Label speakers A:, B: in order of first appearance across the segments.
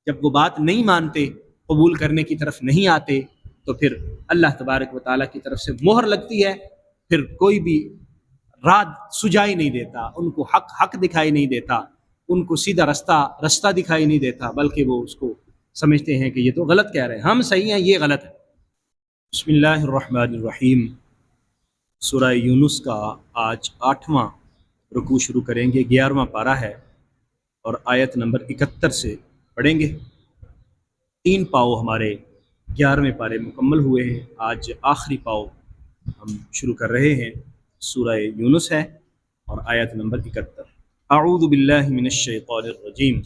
A: جب وہ بات نہیں مانتے، قبول کرنے کی طرف نہیں آتے، تو پھر اللہ تبارک و تعالیٰ کی طرف سے مہر لگتی ہے، پھر کوئی بھی راہ سجائی نہیں دیتا، ان کو حق دکھائی نہیں دیتا، ان کو سیدھا رستہ دکھائی نہیں دیتا، بلکہ وہ اس کو سمجھتے ہیں کہ یہ تو غلط کہہ رہے ہیں، ہم صحیح ہیں، یہ غلط ہے۔ بسم اللہ الرحمن الرحیم۔ سورہ یونس کا آج 8واں رکوع شروع کریں گے، 11واں پارہ ہے اور آیت نمبر 71 سے پڑھیں گے۔ 3 پاؤ ہمارے 11ویں پارے مکمل ہوئے ہیں، آج آخری پاؤ ہم شروع کر رہے ہیں۔ سورہ یونس ہے اور آیت نمبر 71۔ اعوذ باللہ من الشیطان الرجیم،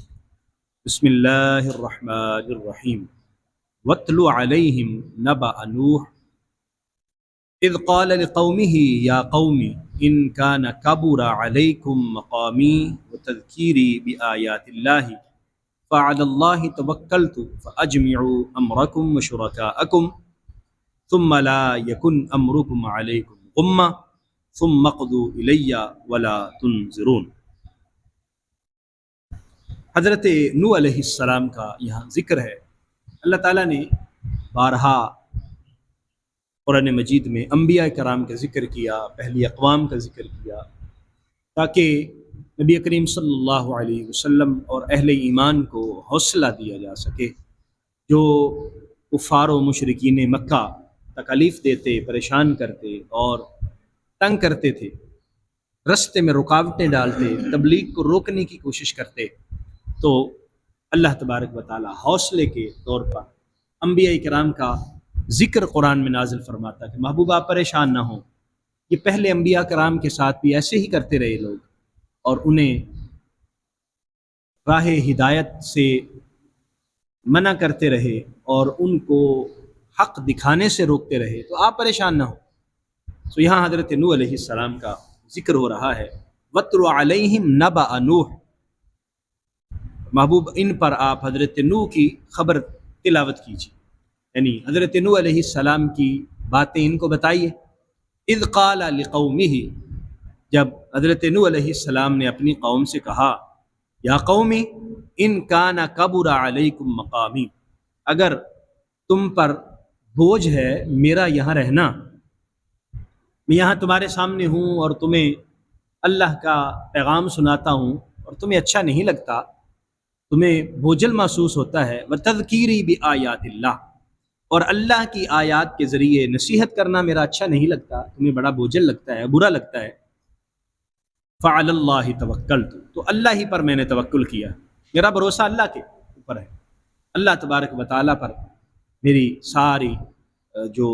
A: بسم اللہ الرحمن الرحیم۔ وَاتْلُ عَلَيْهِمْ نَبَأَ نُوحٍ اذ قال لقومه یا قوم ان کان کبر علیکم مقامی وتذکیری بآیات اللہ فعلی اللہ توکلت فاجمعوا امرکم وشرکاءکم ثم لا یکن امرکم علیکم غمہ ثم اقضوا الی ولا تنظرون۔ حضرت نوح علیہ السلام کا یہاں ذکر ہے۔ اللہ تعالیٰ نے بارہا قرآن مجید میں انبیاء کرام کا ذکر کیا، پہلی اقوام کا ذکر کیا، تاکہ نبی کریم صلی اللہ علیہ وسلم اور اہل ایمان کو حوصلہ دیا جا سکے، جو کفار و مشرکین مکہ تکالیف دیتے، پریشان کرتے اور تنگ کرتے تھے، رستے میں رکاوٹیں ڈالتے، تبلیغ کو روکنے کی کوشش کرتے، تو اللہ تبارک و تعالی حوصلے کے طور پر انبیاء کرام کا ذکر قرآن میں نازل فرماتا کہ محبوب آپ پریشان نہ ہوں۔ یہ پہلے انبیاء کرام کے ساتھ بھی ایسے ہی کرتے رہے لوگ، اور انہیں راہ ہدایت سے منع کرتے رہے اور ان کو حق دکھانے سے روکتے رہے، تو آپ پریشان نہ ہوں۔ تو یہاں حضرت نوح علیہ السلام کا ذکر ہو رہا ہے۔ وَاتْلُ عَلَيْهِمْ نَبَأَ نُوحٍ، محبوب ان پر آپ حضرت نوح کی خبر تلاوت کیجیے، یعنی حضرت نوح علیہ السلام کی باتیں ان کو بتائیے۔ اذ قال لقومہ، جب حضرت نوح علیہ السلام نے اپنی قوم سے کہا، یا قوم ان کان کبر علیکم مقامی، اگر تم پر بوجھ ہے میرا یہاں رہنا، میں یہاں تمہارے سامنے ہوں اور تمہیں اللہ کا پیغام سناتا ہوں اور تمہیں اچھا نہیں لگتا، تمہیں بوجھل محسوس ہوتا ہے، وتذکیری بآیات اللہ، اور اللہ کی آیات کے ذریعے نصیحت کرنا میرا اچھا نہیں لگتا، تمہیں بڑا بوجھل لگتا ہے، برا لگتا ہے، فعلی اللہ توکلت، تو اللہ ہی پر میں نے توکل کیا، میرا بھروسہ اللہ کے اوپر ہے، اللہ تبارک و تعالیٰ پر میری ساری جو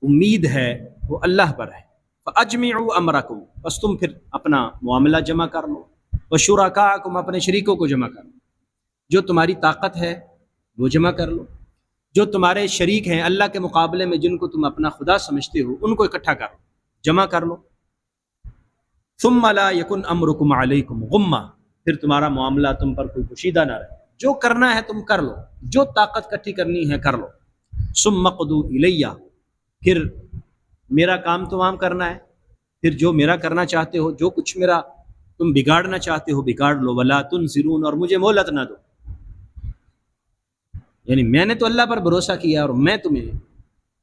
A: امید ہے وہ اللہ پر ہے۔ فاجمعوا امرکم، بس تم پھر اپنا معاملہ جمع کر لو، وشرکاءکم، اپنے شریکوں کو جمع کر لو، جو تمہاری طاقت ہے وہ جمع کر لو، جو تمہارے شریک ہیں اللہ کے مقابلے میں جن کو تم اپنا خدا سمجھتے ہو ان کو اکٹھا کرو، جمع کر لو۔ ثم لا یکن امرکم علیکم غمہ، پھر تمہارا معاملہ تم پر کوئی پوشیدہ نہ رہے، جو کرنا ہے تم کر لو، جو طاقت کٹھی کرنی ہے کر لو۔ ثم اقضوا الیہ، پھر میرا کام تمام کرنا ہے، پھر جو میرا کرنا چاہتے ہو، جو کچھ میرا تم بگاڑنا چاہتے ہو بگاڑ لو، ولا تنظرون، اور مجھے مہلت نہ دو، یعنی میں نے تو اللہ پر بھروسہ کیا اور میں تمہیں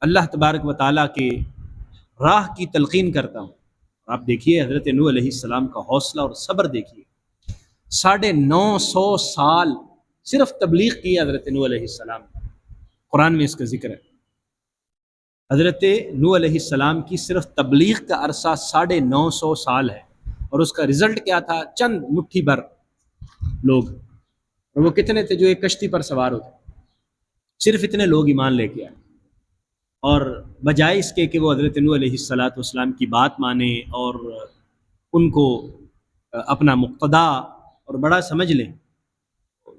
A: اللہ تبارک و تعالیٰ کے راہ کی تلقین کرتا ہوں۔ آپ دیکھیے حضرت نوح علیہ السلام کا حوصلہ اور صبر دیکھیے، 950 سال صرف تبلیغ کی حضرت نوح علیہ السلام، قرآن میں اس کا ذکر ہے۔ حضرت نوح علیہ السلام کی صرف تبلیغ کا عرصہ 950 سال ہے، اور اس کا رزلٹ کیا تھا؟ چند مٹھی بھر لوگ، اور وہ کتنے تھے جو ایک کشتی پر سوار ہوتے، صرف اتنے لوگ ایمان لے کے آئے، اور بجائے اس کے کہ وہ حضرت نوح علیہ السلام کی بات مانیں اور ان کو اپنا مقتدا اور بڑا سمجھ لیں،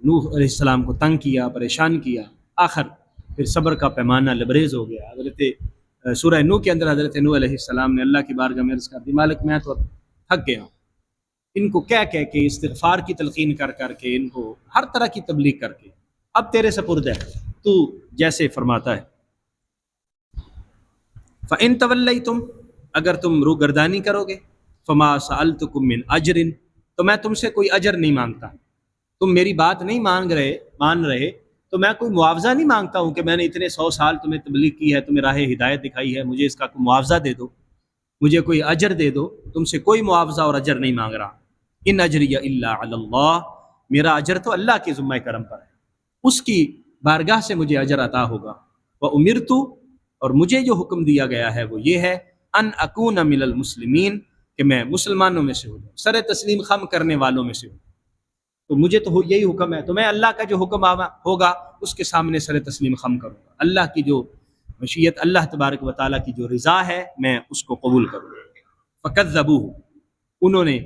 A: نوح علیہ السلام کو تنگ کیا، پریشان کیا، آخر پھر صبر کا پیمانہ لبریز ہو گیا۔ حضرت سورہ نوح کے اندر حضرت نوح علیہ السلام نے اللہ کی بارگاہ میں عرض کر دی، مالک میں تو تھک گیا ہوں، ان کو کہہ کے استغفار کی تلقین کر کے، ان کو ہر طرح کی تبلیغ کر کے، اب تیرے سپرد ہے، تو جیسے فرماتا ہے۔ فَإِن تَوَلَّيْتُمْ، اگر تم روگردانی کرو گے، فَمَا سَأَلْتُكُم مِّنْ أَجْرٍ، تو میں تم سے کوئی اجر نہیں مانگتا، تم میری بات نہیں مان رہے تو میں کوئی معاوضہ نہیں مانگتا ہوں کہ میں نے اتنے 100 سال تمہیں تبلیغ کی ہے، تمہیں راہ ہدایت دکھائی ہے، مجھے اس کا کوئی معاوضہ دے دو، مجھے کوئی اجر دے دو۔ تم سے کوئی معاوضہ اور اجر نہیں مانگ رہا۔ ان اجری الا علی اللہ، میرا اجر تو اللہ کے ذمہ کرم پر ہے، اس کی بارگاہ سے مجھے اجر عطا ہوگا۔ وامرت، اور مجھے جو حکم دیا گیا ہے وہ یہ ہے، ان اکون من المسلمین، کہ میں مسلمانوں میں سے ہوں، سر تسلیم خم کرنے والوں میں سے ہوں۔ تو مجھے تو یہی حکم ہے، تو میں اللہ کا جو حکم ہوگا اس کے سامنے سر تسلیم خم کروں گا۔ اللہ کی جو مشیت، اللہ تبارک و تعالیٰ کی جو رضا ہے، میں اس کو قبول کروں گا۔ فکذبوہ، انہوں نے،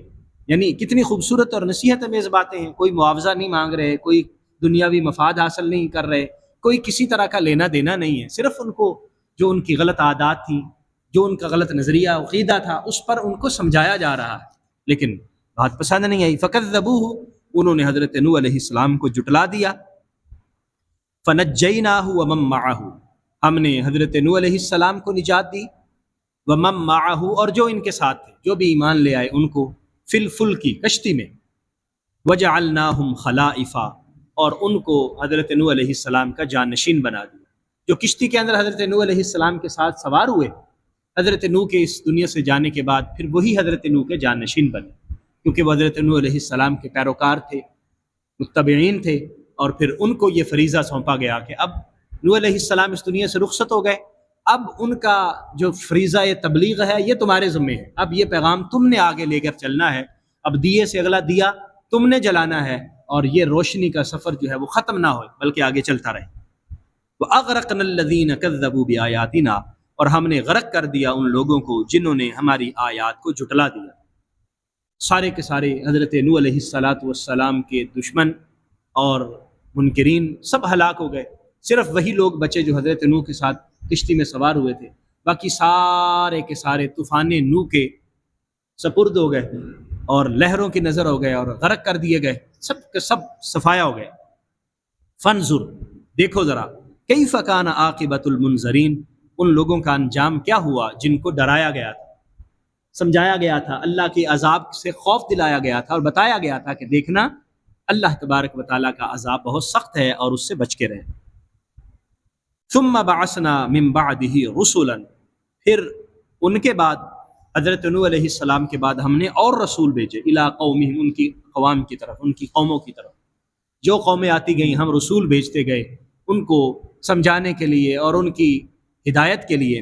A: یعنی کتنی خوبصورت اور نصیحت امیز باتیں ہیں۔ کوئی معاوضہ نہیں مانگ رہے، کوئی دنیاوی مفاد حاصل نہیں کر رہے، کوئی کسی طرح کا لینا دینا نہیں ہے، صرف ان کو جو ان کی غلط عادات تھیں، جو ان کا غلط نظریہ عقیدہ تھا، اس پر ان کو سمجھایا جا رہا ہے، لیکن بات پسند نہیں آئی۔ فکذبوہ، انہوں نے حضرت نوح علیہ السلام کو جٹلا دیا۔ فنجیناہ ومن معہ، ہم نے حضرت نوح علیہ السلام کو نجات دی، ومن معہ، اور جو ان کے ساتھ تھے، جو بھی ایمان لے آئے، ان کو فی الفلک، کشتی میں، وجعلناہم خلائفا، اور ان کو حضرت نوح علیہ السلام کا جانشین بنا دیا۔ جو کشتی کے اندر حضرت نوح علیہ السلام کے ساتھ سوار ہوئے، حضرت نوح کے اس دنیا سے جانے کے بعد پھر وہی حضرت نوح کے جانشین بنے، کیونکہ وہ حضرت نوح علیہ السلام کے پیروکار تھے، متبعین تھے، اور پھر ان کو یہ فریضہ سونپا گیا کہ اب نوح علیہ السلام اس دنیا سے رخصت ہو گئے، اب ان کا جو فریضہ یہ تبلیغ ہے یہ تمہارے ذمے ہے، اب یہ پیغام تم نے آگے لے کر چلنا ہے، اب دیے سے اگلا دیا تم نے جلانا ہے، اور یہ روشنی کا سفر جو ہے وہ ختم نہ ہو بلکہ آگے چلتا رہے۔ وَأَغْرَقْنَا الَّذِينَ كَذَّبُوا بِآيَاتِنَا، اور ہم نے غرق کر دیا ان لوگوں کو جنہوں نے ہماری آیات کو جھٹلا دیا۔ سارے کے سارے حضرت نوح علیہ السلام کے دشمن اور منکرین سب ہلاک ہو گئے، صرف وہی لوگ بچے جو حضرت نوح کے ساتھ کشتی میں سوار ہوئے تھے، باقی سارے کے سارے طوفان نوح کے سپرد ہو گئے اور لہروں کی نظر ہو گئے اور غرق کر دیے گئے، سب کے سب صفایا ہو گئے۔ فانظر، دیکھو ذرا، کیف کان عاقبۃ المنذرین، ان لوگوں کا انجام کیا ہوا جن کو ڈرایا گیا تھا، سمجھایا گیا تھا، اللہ کے عذاب سے خوف دلایا گیا تھا اور بتایا گیا تھا کہ دیکھنا اللہ تبارک و تعالیٰ کا عذاب بہت سخت ہے اور اس سے بچ کے رہے۔ ثم بعثنا من بعدہ رسلا، پھر ان کے بعد حضرت نوح علیہ السلام کے بعد ہم نے اور رسول بھیجے، الی قومہم، ان کی قوام کی طرف، ان کی قوموں کی طرف، جو قومیں آتی گئیں ہم رسول بھیجتے گئے ان کو سمجھانے کے لیے اور ان کی ہدایت کے لیے۔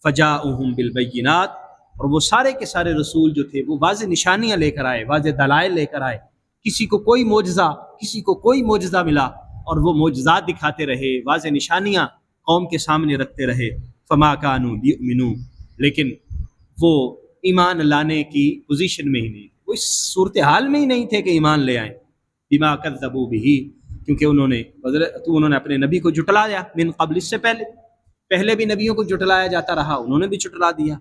A: فجاؤہم بالبینات، اور وہ سارے کے سارے رسول جو تھے وہ واضح نشانیاں لے کر آئے، واضح دلائل لے کر آئے، کسی کو کوئی معجزہ، کسی کو کوئی معجزہ ملا اور وہ معجزات دکھاتے رہے، واضح نشانیاں قوم کے سامنے رکھتے رہے۔ فما کانوا لیؤمنوا، لیکن وہ ایمان لانے کی پوزیشن میں ہی نہیں، وہ اس صورتحال میں ہی نہیں تھے کہ ایمان لے آئیں۔ بما کذبوا بہ، کیونکہ انہوں نے اپنے نبی کو جھٹلایا، من قبل، اس سے پہلے بھی نبیوں کو جھٹلایا جاتا رہا، انہوں نے بھی جھٹلا دیا۔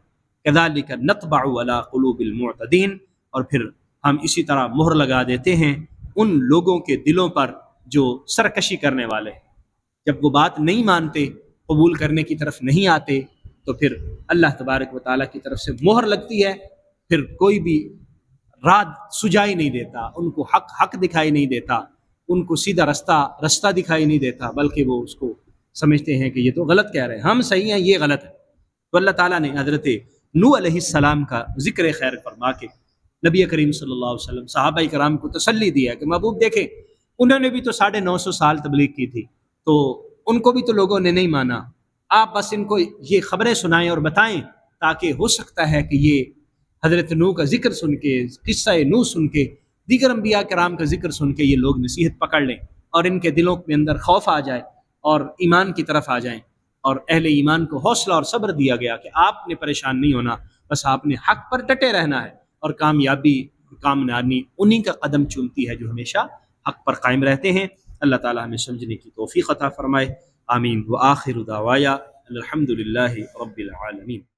A: کذالک نطبع علی قلوب المعتدین، اور پھر ہم اسی طرح مہر لگا دیتے ہیں ان لوگوں کے دلوں پر جو سرکشی کرنے والے ہیں، جب وہ بات نہیں مانتے، قبول کرنے کی طرف نہیں آتے، تو پھر اللہ تبارک و تعالیٰ کی طرف سے مہر لگتی ہے، پھر کوئی بھی راہ سجائی نہیں دیتا، ان کو حق دکھائی نہیں دیتا، ان کو سیدھا رستہ دکھائی نہیں دیتا، بلکہ وہ اس کو سمجھتے ہیں کہ یہ تو غلط کہہ رہے ہیں، ہم صحیح ہیں یہ غلط ہے۔ تو اللہ تعالیٰ نے حضرت نوح علیہ السلام کا ذکر خیر فرما کے نبی کریم صلی اللہ علیہ وسلم صحابہ کرام کو تسلی دیا کہ محبوب دیکھیں، انہوں نے بھی تو 950 سال تبلیغ کی تھی، تو ان کو بھی تو لوگوں نے نہیں مانا، آپ بس ان کو یہ خبریں سنائیں اور بتائیں، تاکہ ہو سکتا ہے کہ یہ حضرت نوح کا ذکر سن کے، قصہ نوح سن کے، دیگر انبیاء کرام کا ذکر سن کے یہ لوگ نصیحت پکڑ لیں اور ان کے دلوں کے اندر خوف آ جائے اور ایمان کی طرف آ جائیں، اور اہل ایمان کو حوصلہ اور صبر دیا گیا کہ آپ نے پریشان نہیں ہونا، بس آپ نے حق پر ڈٹے رہنا ہے، اور کامیابی انہی کا قدم چومتی ہے جو ہمیشہ حق پر قائم رہتے ہیں۔ اللہ تعالی ہمیں سمجھنے کی توفیق عطا فرمائے، آمین۔ وآخر دعوایا الحمد للہ رب العالمین۔